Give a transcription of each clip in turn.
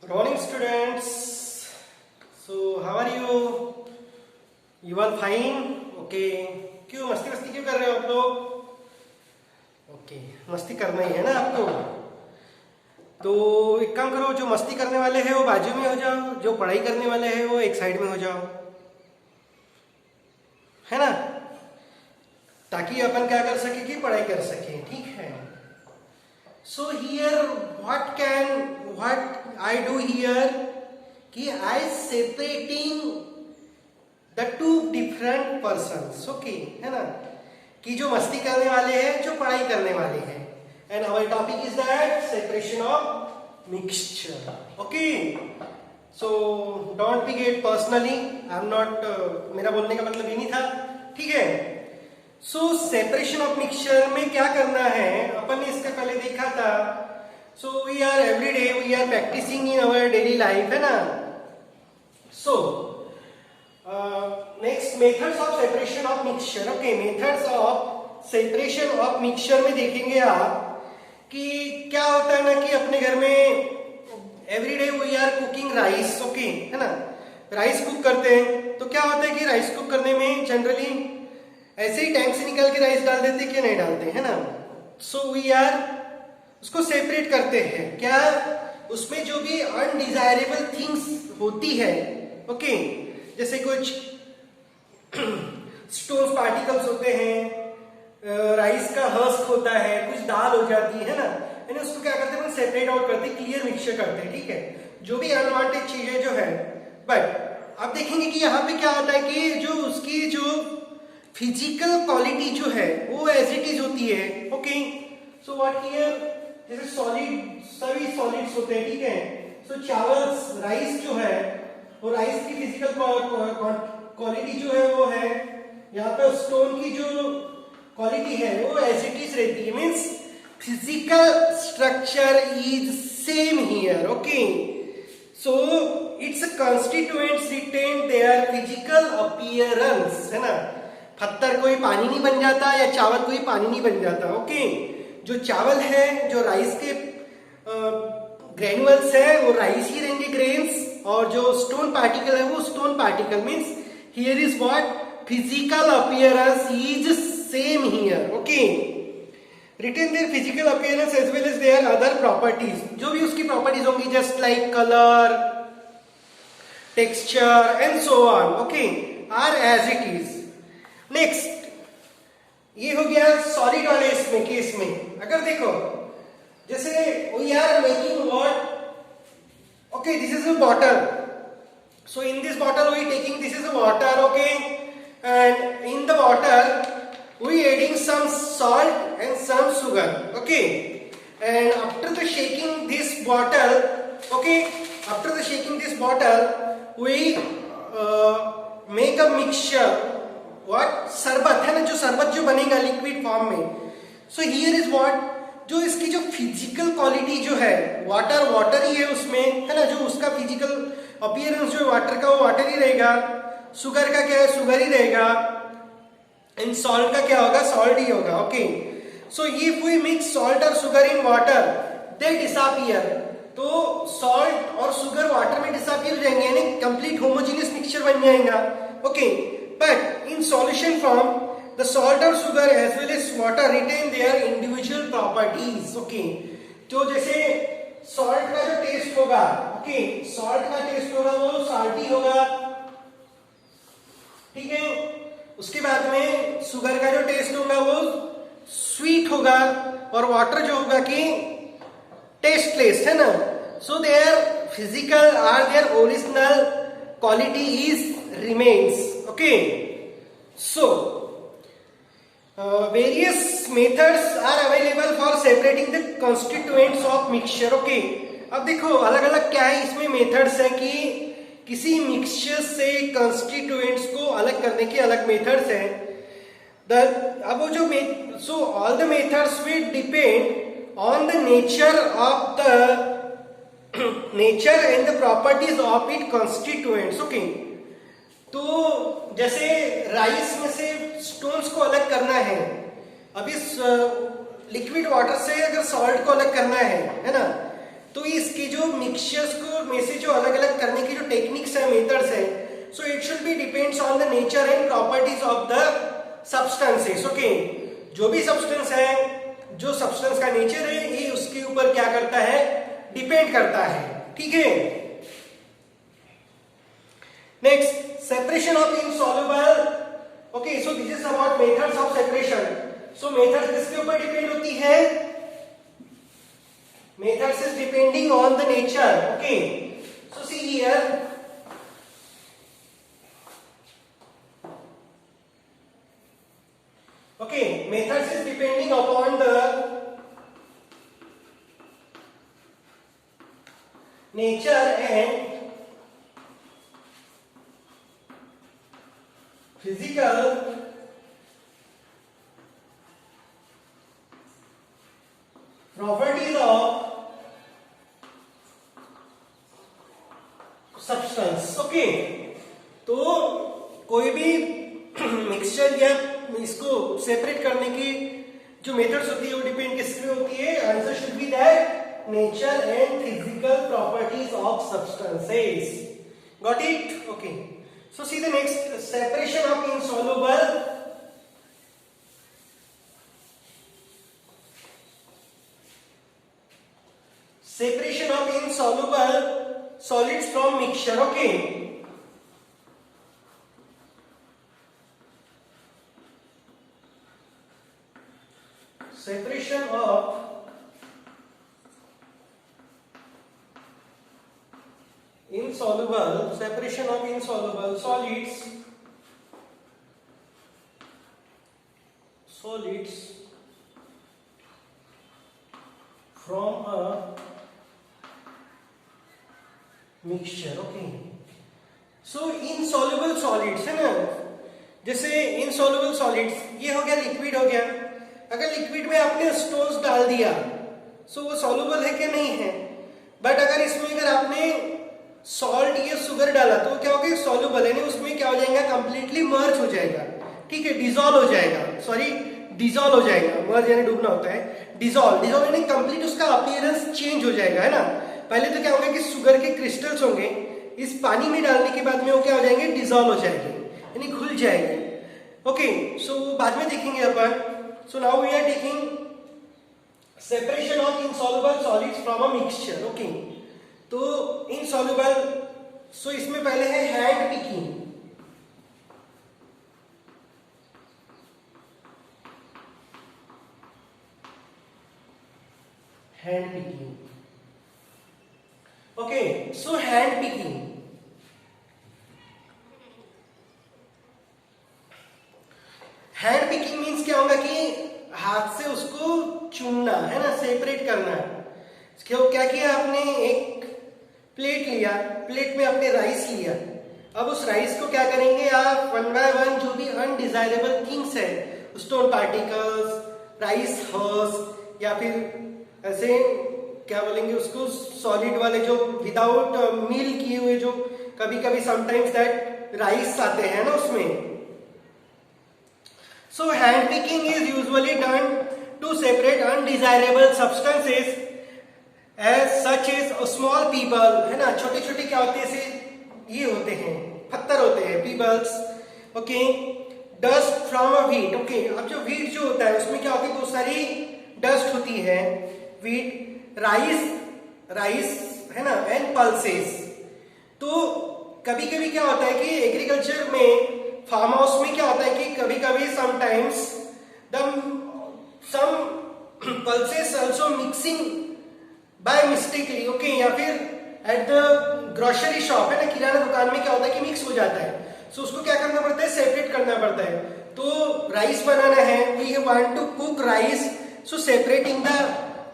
Good morning, students. So, how are you? You all fine? Okay. क्यों मस्ती मस्ती क्यों कर रहे हो आप लोग? ओके, मस्ती करना ही है ना आपको? तो एक काम करो, जो मस्ती करने वाले हैं वो बाजू में हो जाओ, जो पढ़ाई करने वाले हैं वो एक साइड में हो जाओ, है ना? ताकि अपन क्या कर सके कि पढ़ाई कर सके, ठीक है? So here what I do here कि I separating the two different persons, okay, है ना? कि जो मस्ती करने वाले हैं, जो पढ़ाई करने वाले हैं, and our topic is that separation of mixture, okay? So don't take it personally. I'm not मेरा बोलने का मतलब ये नहीं था, ठीक है? सो सेपरेशन ऑफ मिक्सचर में क्या करना है, अपन ने इसका पहले देखा था. So we are every day we are practicing in our daily life, है ना? So next methods of separation of mixture. Okay, methods of separation of mixture में देखेंगे आप कि क्या होता है ना कि अपने घर में every day we are cooking rice, okay, है ना? राइस कुक करते हैं तो क्या होता है कि राइस कुक करने में जनरली ऐसे ही टैंक से निकाल के राइस डाल देते कि नहीं डालते, है ना? सो वी आर उसको सेपरेट करते हैं. क्या उसमें जो भी अनडिजायरेबल थिंग्स होती है, ओके, जैसे कुछ स्टोन पार्टिकल्स होते हैं, राइस का हस्क होता है, कुछ दाल हो जाती है ना, यानी उसको क्या करते हैं, सेपरेट आउट करते हैं, क्लियर मिक्सचर करते हैं, ठीक है? जो भी अनवांटेड चीजें जो है. बट आप देखेंगे कि यहाँ पे क्या होता है कि जो उसकी जो फिजिकल क्वालिटी जो है वो एज इट इज होती है, ओके? सो व्हाट हियर, जैसे सॉलिड, सभी सॉलिड्स होते हैं, ठीक है? सो चावल, राइस जो है वो राइस की फिजिकल क्वालिटी जो है वो है, यहाँ पे स्टोन की जो क्वालिटी है वो एज इट इज रहती है, means physical structure is same here, okay? So its constituents retain their physical appearance, है ना? पत्थर कोई पानी नहीं बन जाता या चावल कोई पानी नहीं बन जाता, ओके? जो चावल है, जो राइस के ग्रेनुअल्स है वो राइस ही रहेंगे, ग्रेन्स, और जो स्टोन पार्टिकल है वो stone particle. Means here is what physical appearance is same here, okay? Retain their physical appearance as well as their other properties. जो भी उसकी प्रॉपर्टीज होंगी just like colour, texture and so on, okay, are as it is. Next, ये हो गया solid वाले इसमें case में. अगर देखो जैसे we are making what, okay, this is a bottle. So in this bottle we taking, this is a water, okay, and in the water we adding some salt and some sugar, okay, and after the shaking this bottle, okay, after the shaking this bottle we make a mixture. What, शरबत, है ना? जो शरबत जो बनेगा liquid form में. So here is what, जो इसकी जो फिजिकल क्वालिटी जो है, वाटर वाटर ही है उसमें, है ना? जो उसका फिजिकल अपीयरेंस जो वाटर का वो वाटर ही रहेगा. शुगर का क्या है, शुगर ही रहेगा. एंड सॉल्ट का क्या होगा, सॉल्ट ही होगा, okay? So if we mix salt और sugar in water they disappear. तो सॉल्ट और शुगर वाटर में डिसअपीयर हो जाएंगे, यानी कंप्लीट होमोजेनियस मिक्सचर बन जाएगा, okay? But in solution form, the salt or sugar as well as water retain their individual properties. Okay, तो जैसे salt का जो टेस्ट होगा, okay, salt का टेस्ट होगा वो salty होगा, ठीक है? उसके बाद में sugar का जो टेस्ट होगा वो sweet होगा, और water जो होगा कि tasteless, है ना? So their physical or their original quality is remains. Okay, so various methods are available for separating the constituents of mixture. Okay, अब देखो अलग अलग क्या है इसमें मेथड्स है कि किसी मिक्सचर से कंस्टिट्यूएंट्स को अलग करने के अलग मेथड्स हैं. अब वो जो so all the methods will depend on the nature of the nature and the properties of it constituents, okay? तो जैसे राइस में से स्टोन्स को अलग करना है, अब इस लिक्विड वाटर से अगर सॉल्ट को अलग करना है ना, तो इसके जो मिक्सचर्स को में से जो अलग अलग करने की जो टेक्निक्स है, मेथड्स है, so it should be depends on the nature and properties of the substances. Okay, जो भी सब्सटेंस है, जो सब्सटेंस का नेचर है, ये उसके ऊपर क्या करता है, डिपेंड करता है। ठीक है। Next, separation of insoluble. Okay, so this is about methods of separation. So method किसके ऊपर डिपेंड होती है? Methods is depending on the nature. Okay, so see here, okay, methods is depending upon the nature and physical properties of substance. Okay, तो कोई भी mixture या इसको separate करने की जो मेथड्स होती है वो डिपेंड किस पे होती है? Answer should be that nature and physical properties of substances. Got it? Okay, so see the next, separation of insoluble. Separation of insoluble solids from mixture. Okay, separation of insoluble solids from a mixture. Okay, so insoluble solids है ना, जैसे insoluble solids ये हो गया, liquid हो गया। अगर liquid में आपने स्टोन्स डाल दिया, सो वो सॉल्युबल है क्या? नहीं है। बट अगर इसमें अगर आपने सॉल्ट या शुगर डाला तो क्या होगा? सॉल्युबल है, नहीं उसमें क्या हो जाएगा? कंप्लीटली मर्ज हो जाएगा। ठीक है, डिजॉल्व हो जाएगा, सॉरी डिजॉल्व हो जाएगा। मर्ज यानी डूबना होता है, डिजॉल्व यानी कंप्लीट उसका अपीयरेंस चेंज हो जाएगा, है ना। पहले तो क्या होगा कि शुगर के क्रिस्टल्स होंगे, इस पानी में डालने के बाद में वो क्या हो जाएंगे? डिजॉल्व हो जाएंगे, यानी घुल जाएंगे। ओके, सो बाद में देखेंगे अपन। So now we are taking separation of insoluble solids from a mixture. Okay, तो इनसॉल्युबल, सो इसमें पहले है hand picking. Hand picking. Okay, so hand picking, hand picking means क्या होगा कि हाथ से उसको चुनना, है ना, सेपरेट करना। क्यों? क्या किया आपने? एक प्लेट लिया, प्लेट में आपने राइस लिया। अब उस राइस को क्या करेंगे आप? वन बाय वन जो भी अनडिजायरेबल थिंग्स है, स्टोन पार्टिकल्स, राइस हर्स, या फिर ऐसे क्या बोलेंगे उसको, सॉलिड वाले जो विदाउट मिल किए हुए, जो कभी कभी समटाइम्स दैट राइस आते हैं ना उसमें। So hand picking is usually done to separate undesirable substances as such as small pebble, है ना, छोटे छोटे क्या होते हैं, ऐसे ये होते हैं, पत्थर होते हैं, Peebles. Okay, dust from a wheat. Okay, अब जो व्हीट जो होता है उसमें क्या होती है? बहुत सारी डस्ट होती है। व्हीट, राइस है ना, एंड पल्सेस। तो कभी कभी क्या होता है कि एग्रीकल्चर में, फार्म हाउस में क्या होता है कि कभी कभी sometimes some pulses also mixing by mistakenly. Okay, या फिर एट द ग्रोसरी शॉप, है ना, किराना दुकान में क्या होता है कि मिक्स हो जाता है। सो उसको क्या करना पड़ता है? सेपरेट करना पड़ता है। तो राइस बनाना है, we want to cook rice, so separating the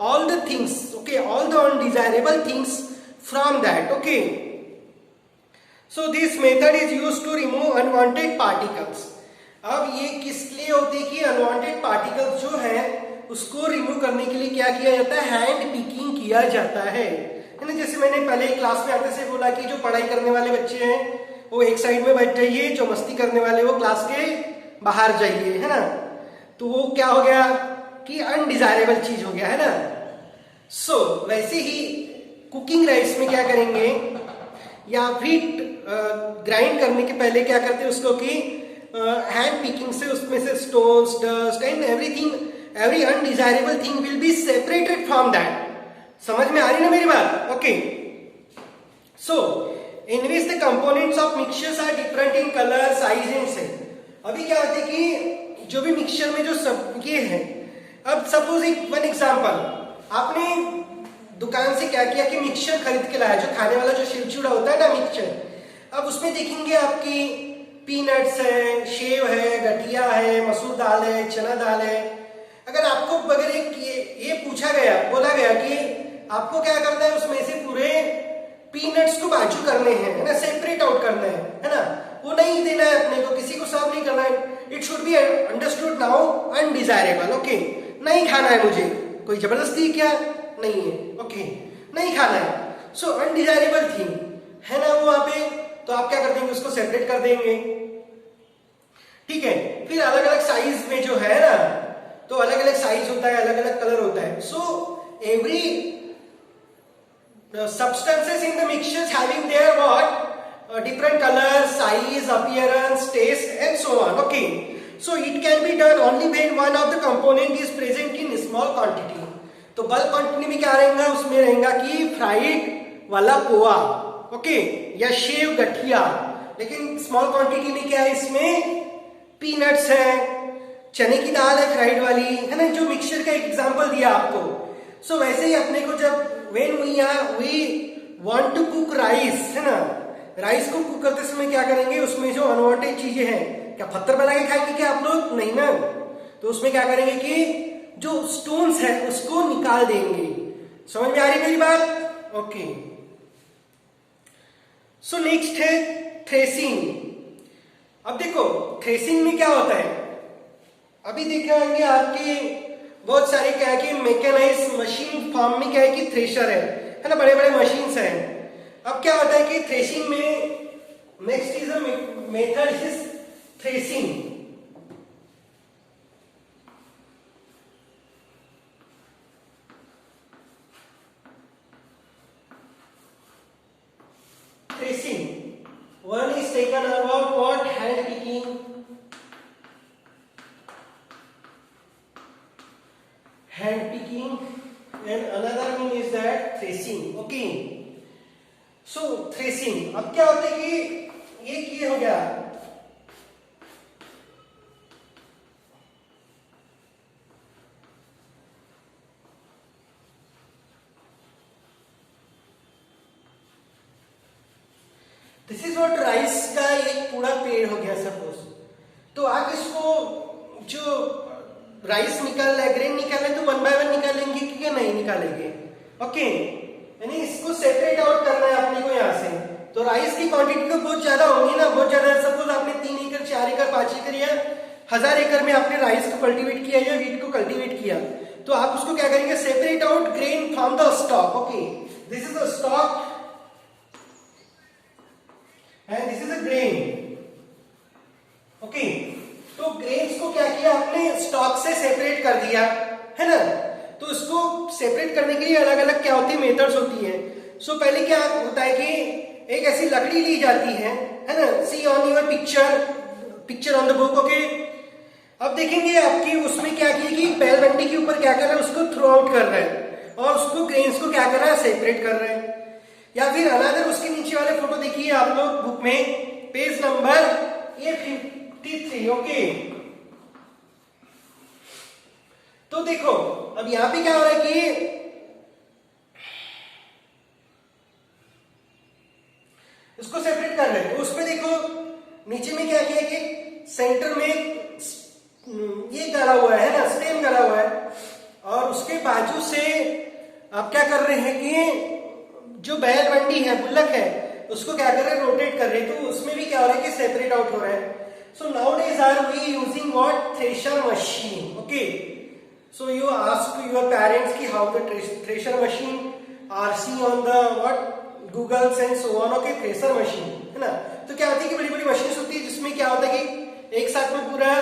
all the things, okay, all the undesirable things from that. Okay, so this method is used to remove unwanted particles. अब ये किस लिए होती है कि अनवांटेड पार्टिकल्स जो है उसको रिमूव करने के लिए क्या किया जाता है? हैंड पिकिंग किया जाता है ना। जैसे मैंने पहले क्लास में आते से बोला कि जो पढ़ाई करने वाले बच्चे हैं वो एक साइड में बैठ जाइए, जो मस्ती करने वाले वो क्लास के बाहर जाइए, है ना। तो वो क्या हो गया कि अनडिजायरेबल चीज हो गया, है ना। सो वैसे ही कुकिंग राइस में क्या करेंगे, या व्हीट ग्राइंड करने के पहले क्या करते हैं उसको कि हैंड पिकिंग से उसमें से stones, dust and everything, every undesirable thing will be separated from that. समझ में आ रही ना मेरी बात? Okay, so anyways the components of mixtures are different in colour, size and sense. अभी क्या होता है कि जो भी मिक्सचर में जो सब ये है, अब सपोज एक वन एग्जांपल, आपने दुकान से क्या किया कि मिक्सचर खरीद के लाया, जो खाने वाला जो शिवचूड़ा होता है ना मिक्सचर, अब उसमें देखेंगे आपकी पीनट्स है, सेव है, गठिया है, मसूर दाल है, चना दाल है। अगर आपको अगर एक ये पूछा गया, बोला गया कि आपको क्या करना है, उसमें से पूरे पीनट्स को बाजू करने हैं, है ना, सेपरेट आउट करना है ना, वो नहीं देना है अपने को, किसी को सर्व नहीं करना है। It should be understood now undesirable. Okay, नहीं खाना है मुझे, कोई जबरदस्ती क्या नहीं है, ओके, नहीं खाना है, सो अनडिजायरेबल थिंग है ना वो वहां पे, तो आप क्या कर देंगे, उसको सेपरेट कर देंगे। ठीक है, फिर अलग अलग साइज में जो है ना, तो अलग अलग साइज होता है, अलग अलग कलर होता है। So every substances in the mixtures having their what different color, size, appearance, taste and so on. Okay, so it can be done only when one of the component is present in small quantity. तो bulk quantity में क्या रहेगा, उसमें रहेगा कि fried वाला poha, okay, या शेव गठिया। लेकिन स्मॉल क्वांटिटी में क्या है, इसमें पीनट्स है, चने की दाल है फ्राइड वाली, है ना, जो मिक्सचर का एग्जांपल दिया आपको। सो वैसे ही अपने को जब when we want to cook rice, है ना, राइस को कुक करते समय क्या करेंगे, उसमें जो अनवांटेड चीजें हैं, क्या पत्थर बना के खाएंगे क्या आप लोग? नहीं ना, तो उसमें क्या करेंगे कि जो स्टोन्स है उसको निकाल देंगे। समझ में आ रही मेरी बात? ओके, सो नेक्स्ट है थ्रेसिंग। अब देखो थ्रेसिंग में क्या होता है, अभी देखे होंगे आपके बहुत सारे क्या है कि मैकेनाइज मशीन फॉर्म में क्या है कि थ्रेशर है ना, बड़े बड़े मशीन्स हैं। अब क्या होता है कि थ्रेशिंग में next is a method is threshing. Threshing one is taken about what, hand picking, hand picking, and another one is that threshing. Okay, so threshing, अब क्या होता है कि ये हो गया, दिस इज व्हाट, राइस का एक पूरा पेड़ हो गया सपोज, तो आप इसको जो राइस निकालना है, ग्रेन निकालना है, तो वन बाय वन निकालेंगे कि नहीं निकालेंगे? ओके, यानी इसको सेपरेट आउट करना है अपने को यहाँ से। तो राइस की क्वांटिटी तो बहुत ज्यादा होगी ना, बहुत ज्यादा। सपोज आपने 3 एकड़, 4 एकड़, 5 एकड़ या 1000 एकड़ में आपने राइस को कल्टीवेट किया या व्हीट को कल्टीवेट किया, तो आप उसको क्या करेंगे, separate out grain from the stock. Okay, this is the stock and this is a grain. Okay, तो ग्रेन्स को क्या किया आपने, स्टॉक से सेपरेट कर दिया, है ना। तो उसको सेपरेट करने के लिए अलग अलग क्या होती है, मेथड्स होती है। सो पहले क्या होता है कि एक ऐसी लकड़ी ली जाती है ना, see on your picture on the book. Okay, अब देखेंगे आपकी उसमें क्या किया कि बैलबंडी के ऊपर क्या कर रहा है, उसको थ्रो आउट कर रहा है और उसको ग्रेन्स को क्या कर रहा है, सेपरेट कर रहा है। या फिर अनदर उसके नीचे वाले फोटो देखिए आप लोग बुक में, पेज नंबर A53। ओके, तो देखो अब यहां पे क्या हो रहा है कि इसको सेपरेट कर रहे हैं, तो उसमें देखो नीचे में क्या किया कि सेंटर में ये गड़ा हुआ है ना, स्टेम गड़ा हुआ है, और उसके बाजू से आप क्या कर रहे हैं कि जो बैलबंडी है, बुल्लक है, उसको क्या कर रहे हैं, रोटेट कर रहे हैं। तो उसमें भी क्या हो रहा है कि सेपरेट आउट हो रहा है। So nowadays are we using what, thresher machine? Okay, so you ask your parents ki how the thresher machine are see on the what Googles and so on. Okay, thresher machine है ना। तो क्या होती है कि बड़ी बड़ी machine होती है जिसमें क्या होता है कि एक साथ में पूरा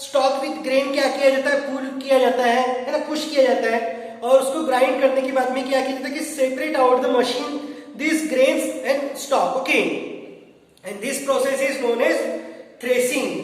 स्टॉक विद ग्रेन क्या किया जाता है, पुल किया जाता है ना, पुश किया जाता है, और उसको ग्राइंड करने के बाद में क्या किया जाता है कि separate out the machine this grains and stock. Okay, and this process is known as threshing.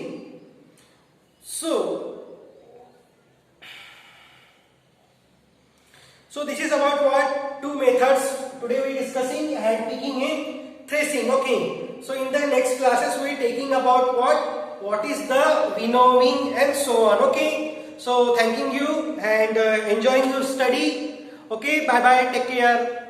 So this is about what? Two methods. Today we discussing hand picking and threshing. Okay. So in the next classes we taking about what? What is the winnowing and so on. Okay. So thanking you and enjoying your study. Okay. Bye bye. Take care.